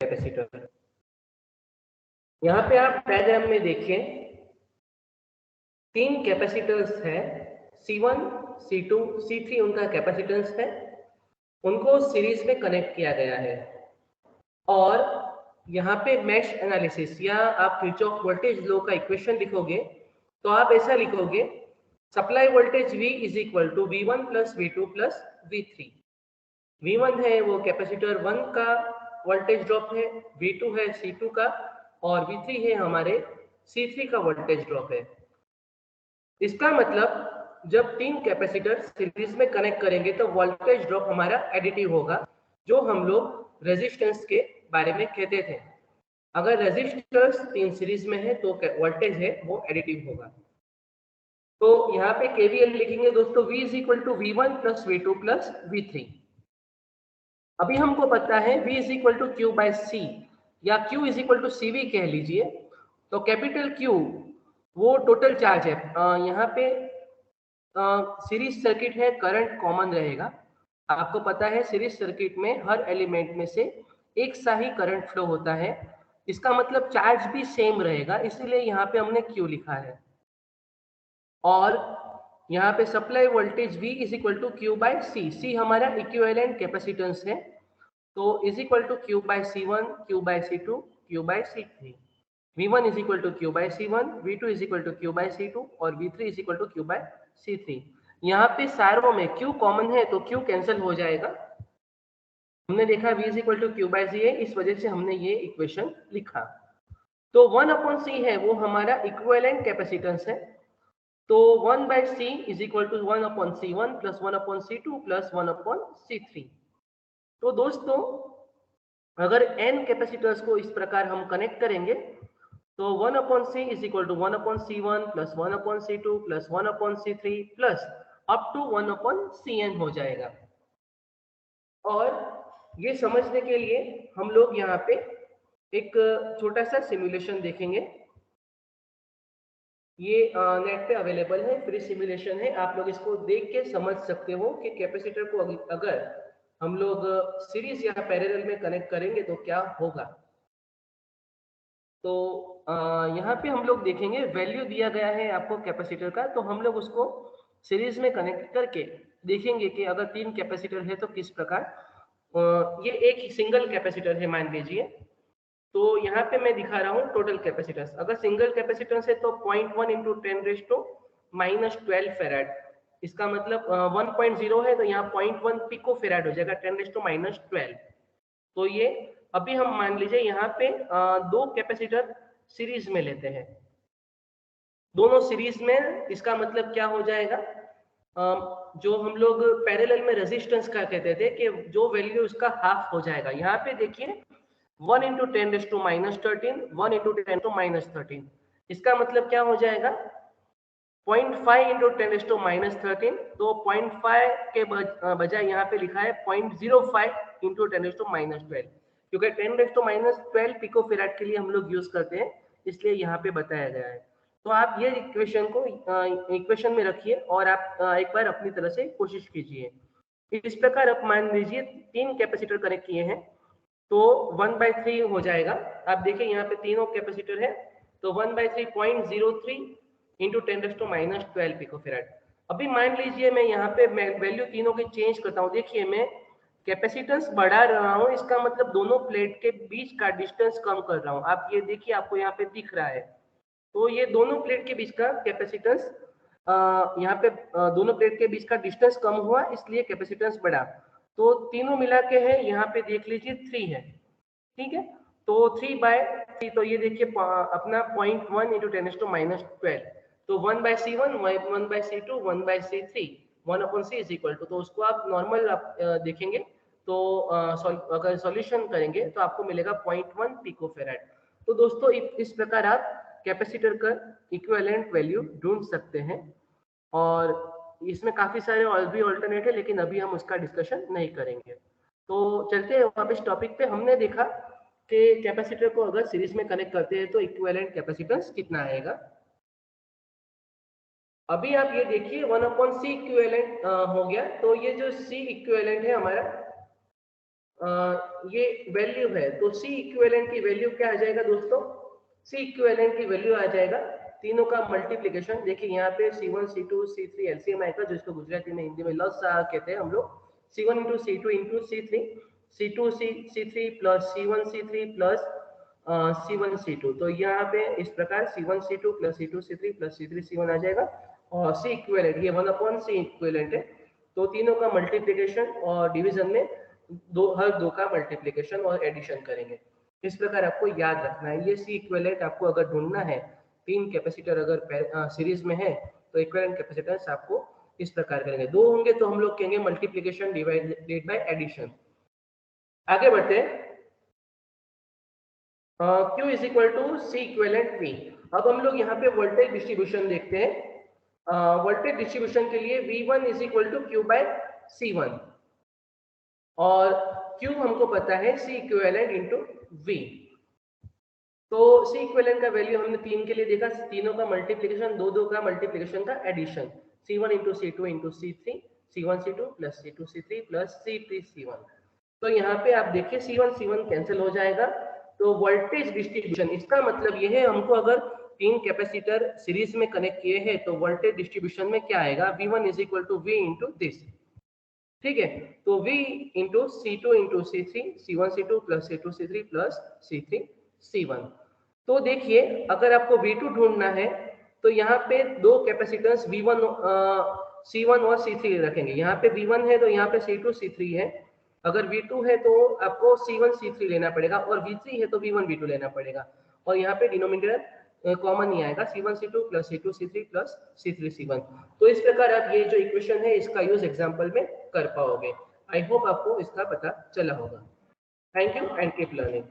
Capacitor. यहाँ पे आप डायग्राम में देखिए 3 कैपेसिटर्स है, C1, C2, C3 उनका कैपेसिटेंस है, उनको सीरीज में कनेक्ट किया गया है। और यहाँ पे मेश एनालिसिस या आप किरचॉफ वोल्टेज लॉ का इक्वेशन लिखोगे तो आप ऐसा लिखोगे supply voltage V is equal to V1 plus V2 plus V3। V1 है वो कैपेसिटर 1 का वोल्टेज ड्रॉप है, V2 है C2 का और V3 है हमारे C3 का वोल्टेज ड्रॉप है। इसका मतलब जब 3 कैपेसिटर सीरीज में कनेक्ट करेंगे तो वोल्टेज ड्रॉप हमारा एडिटिव होगा, जो हम लोग रेजिस्टेंस के बारे में कहते थे। अगर रेजिस्टर्स 3 सीरीज में है तो वोल्टेज है वो एडिटिव होगा। तो यहाँ पे केवीएल लिखेंगे दोस्तों, V is equal to V1 plus V2 plus V3। अभी हमको पता है V is equal to Q by C या Q is equal to CV कह लीजिए। तो कैपिटल Q वो टोटल चार्ज है। यहाँ पे सीरीज सर्किट है, करंट कॉमन रहेगा। आपको पता है सीरीज सर्किट में हर एलिमेंट में से एक सा ही करंट फ्लो होता है, इसका मतलब चार्ज भी सेम रहेगा, इसीलिए यहाँ पे हमने Q लिखा है। और यहाँ पे supply voltage V is equal to Q by C। C हमारा इक्विवेलेंट कैपेसिटेंस है, तो is equal to Q by C1, Q by C2, Q by C3। V1 is equal to Q by C1, V2 is equal to Q by C2 और V3 is equal to Q by C3। यहाँ पे सारों में Q common है तो Q cancel हो जाएगा। हमने देखा V is equal to Q by C है, इस वजह से हमने ये इक्वेशन लिखा। तो 1 अपॉन C है वो हमारा इक्विवेलेंट कैपेसिटेंस है, तो 1 by C is equal to 1 upon C1 plus 1 upon C2 plus 1 upon C3। तो दोस्तों अगर n कैपेसिटर्स को इस प्रकार हम कनेक्ट करेंगे तो 1 upon C is equal to 1 upon C1 plus 1 upon C2 plus 1 upon C3 plus up to 1 upon Cn हो जाएगा। और ये समझने के लिए हम लोग यहाँ पे एक छोटा सा सिमुलेशन देखेंगे। ये नेट पे अवेलेबल है, फ्री सिमुलेशन है, आप लोग इसको देख के समझ सकते हो कि कैपेसिटर को अगर हम लोग सीरीज या पैरेलल में कनेक्ट करेंगे तो क्या होगा। तो यहाँ पे हम लोग देखेंगे वैल्यू दिया गया है आपको कैपेसिटर का, तो हम लोग उसको सीरीज में कनेक्ट करके देखेंगे कि अगर 3 कैपेसिटर है तो किस प्रकार। ये एक सिंगल कैपेसिटर है मान लीजिए, तो यहाँ पे मैं दिखा रहा हूँ टोटल कैपेसिटेंस। अगर सिंगल कैपेसिटेंस है तो 0.1 इंटू 10⁻⁻12 फेराड, इसका मतलब 1.0 है तो यहाँ 0.1 पिको फेराड हो जाएगा 10⁻12। तो ये अभी हम मान लीजिए यहाँ पे 2 कैपेसिटर सीरीज में लेते हैं, दोनों सीरीज में, इसका मतलब क्या हो जाएगा, जो हम लोग पैरेलल में रेजिस्टेंस का कहते थे कि जो वैल्यू उसका हाफ हो जाएगा। यहाँ पे देखिए 1 इंटू 10⁻13, 1 इंटू 10⁻13, इसका मतलब क्या हो जाएगा 0.5 इंटू 10⁻13, तो 0.5 के बजाय यहाँ पे लिखा है 0.05 इंटू 10⁻12, क्योंकि 10⁻12 पिको फेराड के लिए हम लोग यूज करते हैं, इसलिए यहाँ पे बताया गया है। तो आप ये इक्वेशन को इक्वेशन में रखिए और आप एक बार अपनी तरह से कोशिश कीजिए। इस प्रकार आप मान लीजिए 3 कैपेसिटर कनेक्ट किए हैं तो 1/3 हो जाएगा। आप देखिए यहाँ पे तीनों कैपेसिटर है, तो 1/3 0.03 इंटू 10⁻12 पिको फेराड। अभी मान लीजिए मैं यहाँ पे वैल्यू तीनों की चेंज करता हूँ। देखिए मैं कैपेसिटेंस बढ़ा रहा हूँ, इसका मतलब दोनों प्लेट के बीच का डिस्टेंस कम कर रहा हूँ। आप ये देखिए, आपको यहाँ पे दिख रहा है, तो ये दोनों प्लेट के बीच का कैपेसिटेंस, यहाँ पे दोनों प्लेट के बीच का डिस्टेंस कम हुआ, इसलिए कैपेसिटेंस बढ़ा। तो तीनों मिला के है, यहाँ पे देख लीजिए 3 है, ठीक है। तो 3/3, तो ये देखिए अपना 0.1 इंटू 10⁻12, तो 1/C1, 1/C2, 1/C3, 1/C is equal to, तो उसको आप नॉर्मल आप देखेंगे तो अगर सॉल्यूशन करेंगे तो आपको मिलेगा 0.1 पिको फेराड। तो दोस्तों इस प्रकार आप कैपेसिटर का इक्विवेलेंट वैल्यू ढूंढ सकते हैं, और इसमें काफी सारे और भी ऑल्टरनेट है, लेकिन अभी हम उसका डिस्कशन नहीं करेंगे। तो चलते हैं वापस टॉपिक पे। हमने देखा कि कैपेसिटर को अगर सीरीज में कनेक्ट करते हैं तो इक्विवेलेंट कैपेसिटेंस कितना आएगा। अभी आप ये देखिए 1/C इक्विवेलेंट हो गया, तो ये जो C इक्विवेलेंट है हमारा, ये वैल्यू है, तो सी इक्विवेलेंट की वैल्यू क्या आ जाएगा दोस्तों? सी इक्विवेलेंट की वैल्यू आ जाएगा तीनों का मल्टीप्लिकेशन। देखिए यहाँ पे C1 C2 C3 एलसीएम आएगा, जिसको गुजराती में हिंदी में लसा कहते हैं हम लोग। C1 into C2 into C3, C2 C3 plus C1 C3 plus C1 C2। तो यहाँ पे इस प्रकार C1 C2 plus C2 C3 plus C3 C1 आ जाएगा। और सी इक्विवेलेंट ये 1/c इक्विवेलेंट है, तो तीनों का मल्टीप्लिकेशन और डिवीजन में हर दो का मल्टीप्लिकेशन और एडिशन करेंगे। इस प्रकार आपको याद रखना है। ये सी इक्विवेलेंट आपको अगर ढूंढना है, तीन कैपेसिटर अगर सीरीज में है तो इक्विवेलेंट कैपेसिटेंस आपको इस प्रकार करेंगे। दो होंगे तो हम लोग कहेंगे मल्टीप्लिकेशन डिवाइडेड बाय एडिशन। आगे बढ़ते हैं। Q is equal to C equivalent V। अब हम लोग यहाँ पे वोल्टेज डिस्ट्रीब्यूशन देखते हैं। वोल्टेज डिस्ट्रीब्यूशन के लिए V1 is equal to Q by C1 और Q हमको पता है C इक्विवेलेंट इंटू V। तो C इक्विवेलेंट का वैल्यू हमने तीन के लिए देखा, तीनों का मल्टीप्लिकेशन, दो का मल्टीप्लिकेशन का addition. C1 into C2 into C3, C1 C2 plus C2 C3 plus C3 C1। तो यहाँ पे आप देखिए C1 कैंसिल हो जाएगा। तो वोल्टेज डिस्ट्रीब्यूशन, इसका मतलब ये है हमको अगर तीन कैपेसिटर सीरीज में कनेक्ट किए हैं तो वोल्टेज डिस्ट्रीब्यूशन में क्या आएगा? V1 is equal to V into this. ठीक है, तो V into C2 into C3, C1 C2 plus C2 C3 plus C3 C1। तो देखिए अगर आपको V2 ढूंढना है तो यहाँ पे दो कैपेसिटेंस V1 C1 और C3 रखेंगे। यहाँ पे V1 है तो यहाँ पे C2 C3 है। अगर V2 है तो आपको C1 C3 लेना पड़ेगा और V3 है तो V1 V2 लेना पड़ेगा। और यहाँ पे डिनोमिनेटर कॉमन ही आएगा, C1 C2 plus C2 C3 plus C3 C1। तो इस प्रकार आप ये जो इक्वेशन है इसका यूज एग्जाम्पल में कर पाओगे। आई होप आपको इसका पता चला होगा। Thank you and keep learning.